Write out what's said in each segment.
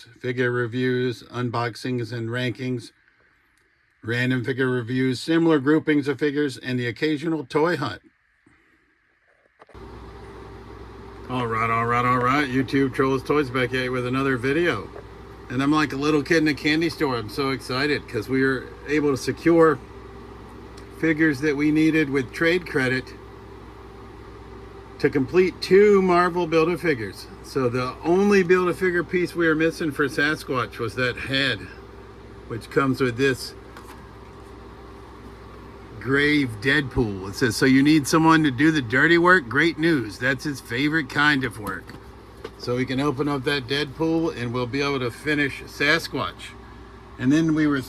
reviews, figure reviews, unboxings and rankings, random figure reviews, similar groupings of figures, and the occasional toy hunt. All right. YouTube Trolls Toys back at you with another video. And I'm like a little kid in a candy store. I'm so excited because we were able to secure figures that we needed with trade credit to complete 2 Marvel Build-A-Figures. So the only Build-A-Figure piece we were missing for Sasquatch was that head, which comes with this Grave Deadpool. It says, so you need someone to do the dirty work? Great news. That's his favorite kind of work. So we can open up that Deadpool and we'll be able to finish Sasquatch. And then we were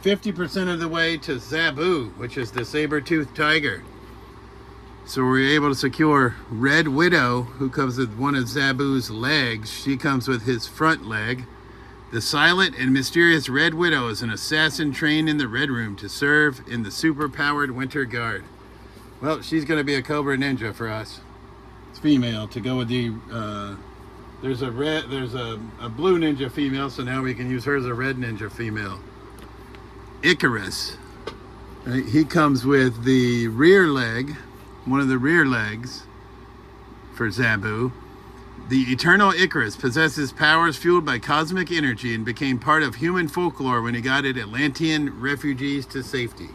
50% of the way to Zabu, which is the saber-toothed tiger. So we were able to secure Red Widow, who comes with one of Zabu's legs. She comes with his front leg. The silent and mysterious Red Widow is an assassin trained in the Red Room to serve in the super-powered Winter Guard. Well, she's going to be a Cobra Ninja for us. It's female to go with the... there's a blue ninja female, so now we can use her as a red ninja female. Icarus. Right? He comes with the rear leg, one of the rear legs for Zabu. The eternal Icarus possesses powers fueled by cosmic energy and became part of human folklore when he guided Atlantean refugees to safety.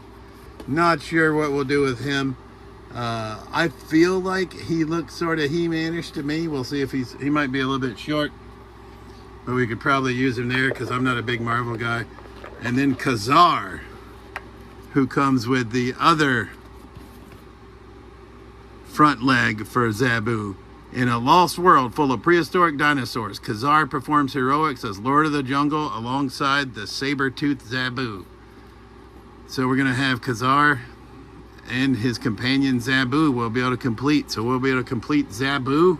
Not sure what we'll do with him. I feel like he looks sort of He-Man-ish to me. We'll see if he might be a little bit short, but we could probably use him there because I'm not a big Marvel guy. And then Kazar, who comes with the other front leg for Zabu. In a lost world full of prehistoric dinosaurs, Kazar performs heroics as Lord of the Jungle alongside the saber-toothed Zabu. So we're going to have Kazar and his companion Zabu we'll be able to complete. So we'll be able to complete Zabu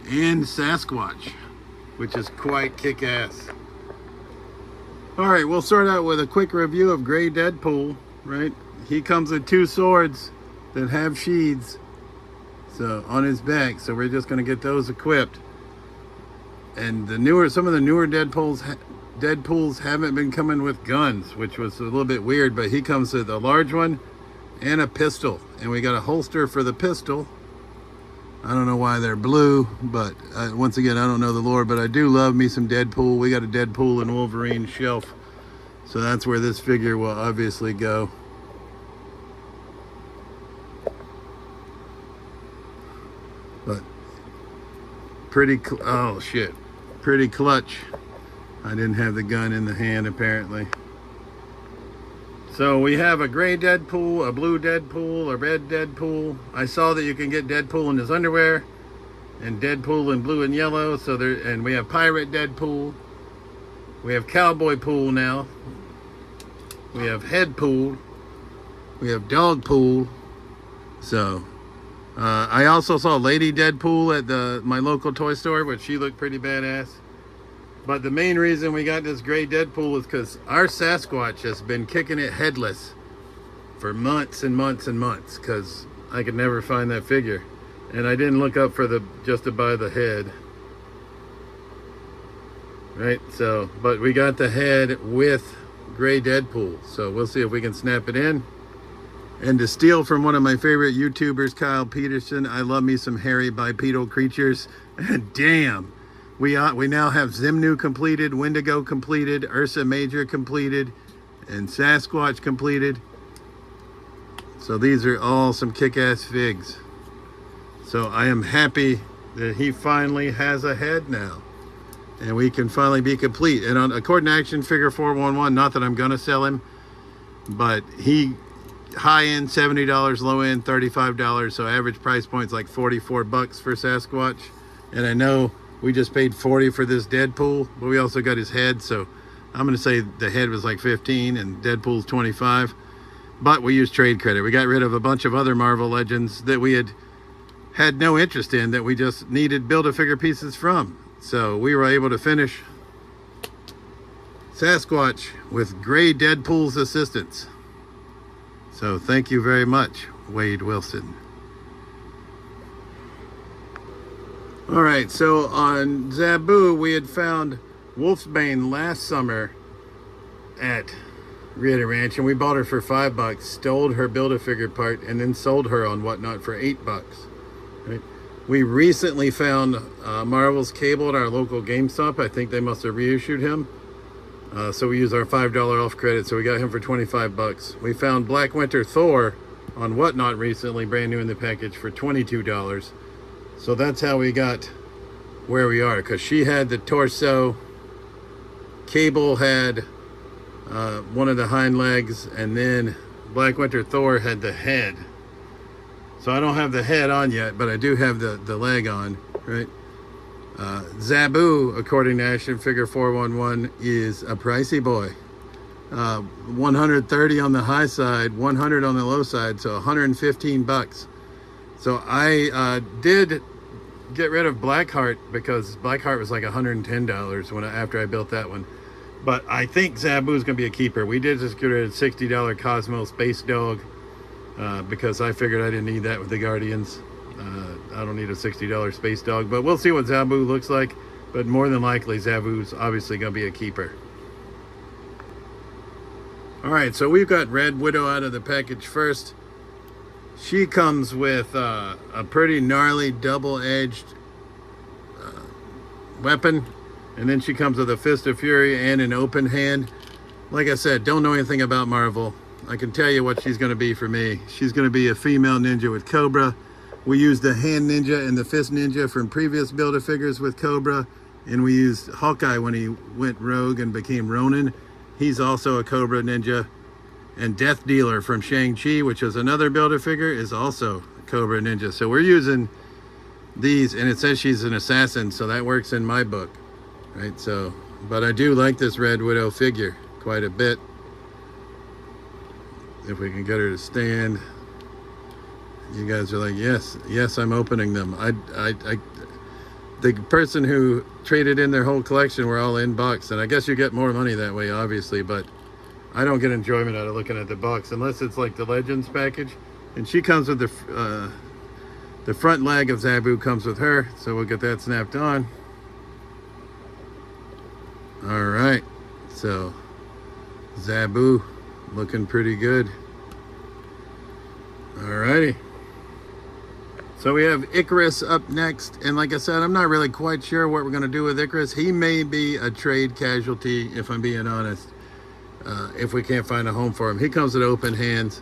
and Sasquatch, which is quite kick-ass. All right, we'll start out with a quick review of Gray Deadpool, right? He comes with 2 swords that have sheaths. So on his back, so we're just going to get those equipped. And some of the newer Deadpools haven't been coming with guns, which was a little bit weird, but he comes with a large one and a pistol. And we got a holster for the pistol. I don't know why they're blue, but once again, I don't know the lore, but I do love me some Deadpool. We got a Deadpool and Wolverine shelf. So that's where this figure will obviously go. But pretty clutch. I didn't have the gun in the hand apparently. So we have a gray Deadpool, a blue Deadpool, a red Deadpool. I saw that you can get Deadpool in his underwear and Deadpool in blue and yellow. So and we have Pirate Deadpool. We have Cowboy Pool now. We have Head Pool. We have Dog Pool. So I also saw Lady Deadpool at my local toy store, which she looked pretty badass. But the main reason we got this gray Deadpool is because our Sasquatch has been kicking it headless for months and months and months because I could never find that figure. And I didn't look up for just to buy the head. Right, so, but we got the head with gray Deadpool. So we'll see if we can snap it in. And to steal from one of my favorite YouTubers, Kyle Peterson, I love me some hairy bipedal creatures. And damn, we now have Zimnu completed, Wendigo completed, Ursa Major completed, and Sasquatch completed. So these are all some kick-ass figs. So I am happy that he finally has a head now. And we can finally be complete. And according to Action Figure 411, not that I'm going to sell him, but he... high end $70, low end $35, so average price point's like 44 bucks for Sasquatch. And I know we just paid 40 for this Deadpool, but we also got his head, so I'm gonna say the head was like 15 and Deadpool's 25. But we used trade credit. We got rid of a bunch of other Marvel Legends that we had no interest in, that we just needed Build-A-Figure pieces from. So we were able to finish Sasquatch with Gray Deadpool's assistance. So thank you very much, Wade Wilson. All right, so on Zabu, we had found Wolfsbane last summer at Rieta Ranch, and we bought her for $5, stole her Build-A-Figure part, and then sold her on Whatnot for $8. Right? We recently found Marvel's Cable at our local GameStop. I think they must have reissued him. So we used our $5 off credit, so we got him for $25. We found Black Winter Thor on Whatnot recently, brand new in the package, for $22. So that's how we got where we are, because she had the torso, Cable had one of the hind legs, and then Black Winter Thor had the head. So I don't have the head on yet, but I do have the leg on, right? Zabu, according to Action Figure 411, is a pricey boy. 130 on the high side, 100 on the low side, so $115. So I did get rid of Blackheart, because Blackheart was like $110 after I built that one. But I think Zabu is going to be a keeper. We did just get rid of $60 Cosmo Space Dog because I figured I didn't need that with the Guardians. I don't need a $60 Space Dog, but we'll see what Zabu looks like. But more than likely, Zabu's obviously going to be a keeper. All right, so we've got Red Widow out of the package first. She comes with a pretty gnarly double-edged weapon. And then she comes with a Fist of Fury and an open hand. Like I said, don't know anything about Marvel. I can tell you what she's going to be for me. She's going to be a female ninja with Cobra. We used the hand ninja and the fist ninja from previous Build-A-Figures with Cobra. And we used Hawkeye when he went rogue and became Ronin. He's also a Cobra ninja. And Death Dealer from Shang-Chi, which is another Build-A-Figure, is also a Cobra ninja. So we're using these, and it says she's an assassin, so that works in my book. Right, so, but I do like this Red Widow figure quite a bit. If we can get her to stand. You guys are like, yes, I'm opening them. The person who traded in their whole collection were all in box, and I guess you get more money that way, obviously, but I don't get enjoyment out of looking at the box unless it's like the Legends package. And she comes with the front leg of Zabu comes with her, so we'll get that snapped on. All right, so Zabu looking pretty good. All righty. So we have Icarus up next, and like I said, I'm not really quite sure what we're going to do with Icarus. He may be a trade casualty, if I'm being honest, if we can't find a home for him. He comes with open hands,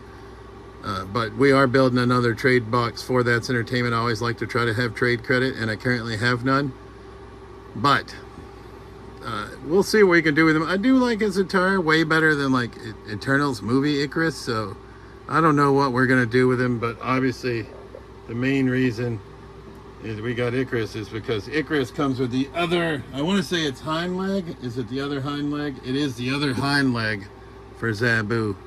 but we are building another trade box for That's Entertainment. I always like to try to have trade credit, and I currently have none. But we'll see what we can do with him. I do like his attire way better than like Eternals movie Icarus, so I don't know what we're going to do with him, but obviously the main reason is we got Icarus is because Icarus comes with the other, I want to say it's hind leg. Is it the other hind leg? It is the other hind leg for Zabu.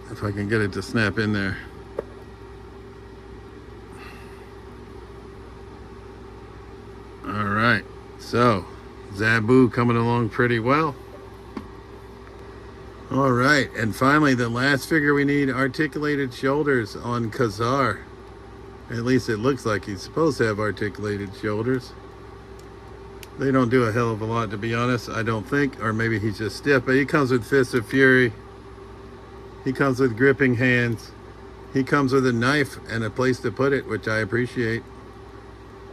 If I can get it to snap in there. All right, so Zabu coming along pretty well. All right, and finally the last figure we need, articulated shoulders on Khazar. At least it looks like he's supposed to have articulated shoulders. They don't do a hell of a lot, to be honest, I don't think, or maybe he's just stiff, but he comes with Fists of Fury. He comes with gripping hands. He comes with a knife and a place to put it, which I appreciate.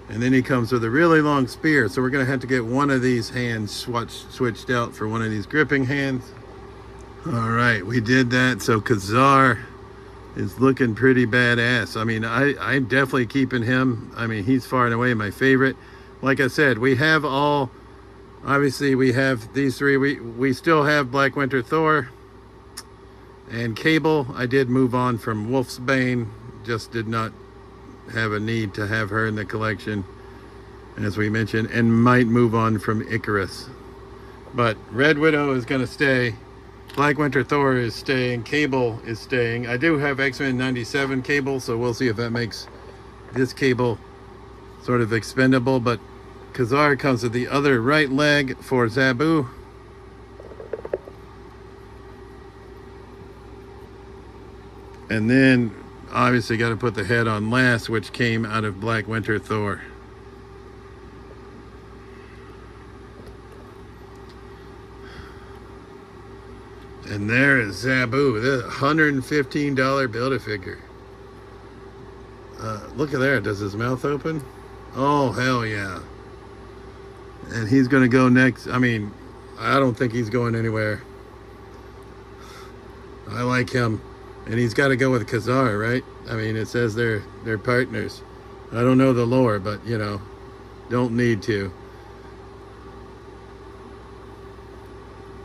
And then he comes with a really long spear, so we're going to have to get one of these hands switched out for one of these gripping hands. All right, we did that. So Khazar is looking pretty badass. I mean, I'm definitely keeping him. I mean, he's far and away my favorite. Like I said, we have all, obviously we have these three. We still have Black Winter Thor and Cable. I did move on from Wolfsbane, just did not have a need to have her in the collection, as we mentioned, and might move on from Icarus. But Red Widow is going to stay. Black Winter Thor is staying. Cable is staying. I do have X-Men 97 Cable, so we'll see if that makes this Cable sort of expendable. But Khazar comes with the other right leg for Zabu. And then obviously got to put the head on last, which came out of Black Winter Thor. And there is Zabu, the $115 Build-A-Figure. Look at there, does his mouth open? Oh, hell yeah. And he's gonna go next. I mean, I don't think he's going anywhere. I like him. And he's got to go with Khazar, right? I mean, it says they're partners. I don't know the lore, but, you know, don't need to.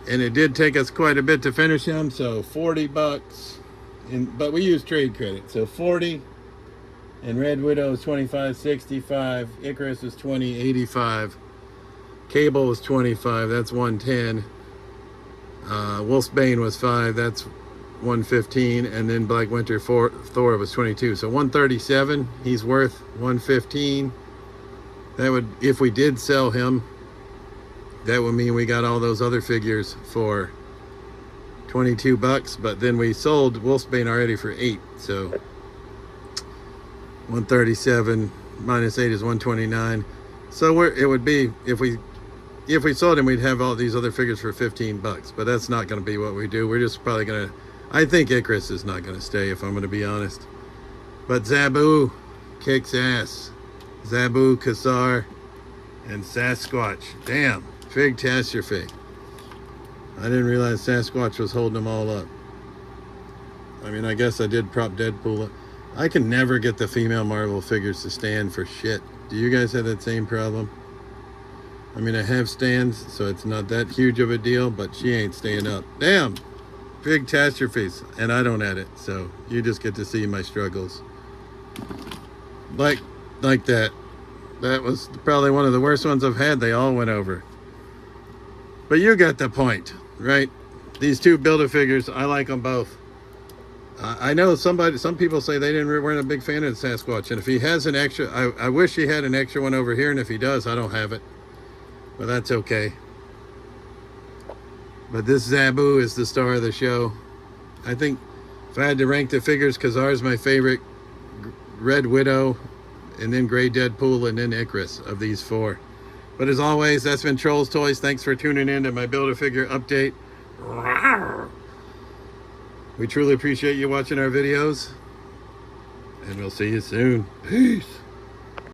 And it did take us quite a bit to finish him, so 40 bucks. But we used trade credit, so 40. And Red Widow is 25.65. Icarus is 20.85. Cable was 25. That's 110. Wolfsbane was 5. That's 115. And then Black Winter Thor was 22. So 137. He's worth 115. That would, if we did sell him, that would mean we got all those other figures for 22 bucks, but then we sold Wolfsbane already for 8, so 137 minus 8 is 129. So it would be, if we sold him, we'd have all these other figures for 15 bucks, but that's not going to be what we do. We're just probably going to, I think Icarus is not going to stay, if I'm going to be honest. But Zabu kicks ass. Zabu, Khazar, and Sasquatch. Damn. Big catastrophe. I didn't realize Sasquatch was holding them all up. I mean, I guess I did prop Deadpool up. I can never get the female Marvel figures to stand for shit. Do you guys have that same problem? I mean, I have stands, so it's not that huge of a deal, but she ain't staying up. Damn! Big catastrophes. And I don't edit, so you just get to see my struggles. Like that. That was probably one of the worst ones I've had. They all went over. But you got the point, right? These two Build-A-Figures, I like them both. I know some people say they weren't a big fan of the Sasquatch, and if he has an extra, I wish he had an extra one over here, and if he does, I don't have it. But that's okay. But this Zabu is the star of the show. I think if I had to rank the figures, Khazar's my favorite, Red Widow, and then Gray Deadpool, and then Icarus of these 4. But as always, that's been Trolls Toys. Thanks for tuning in to my Build-A-Figure update. We truly appreciate you watching our videos. And we'll see you soon. Peace.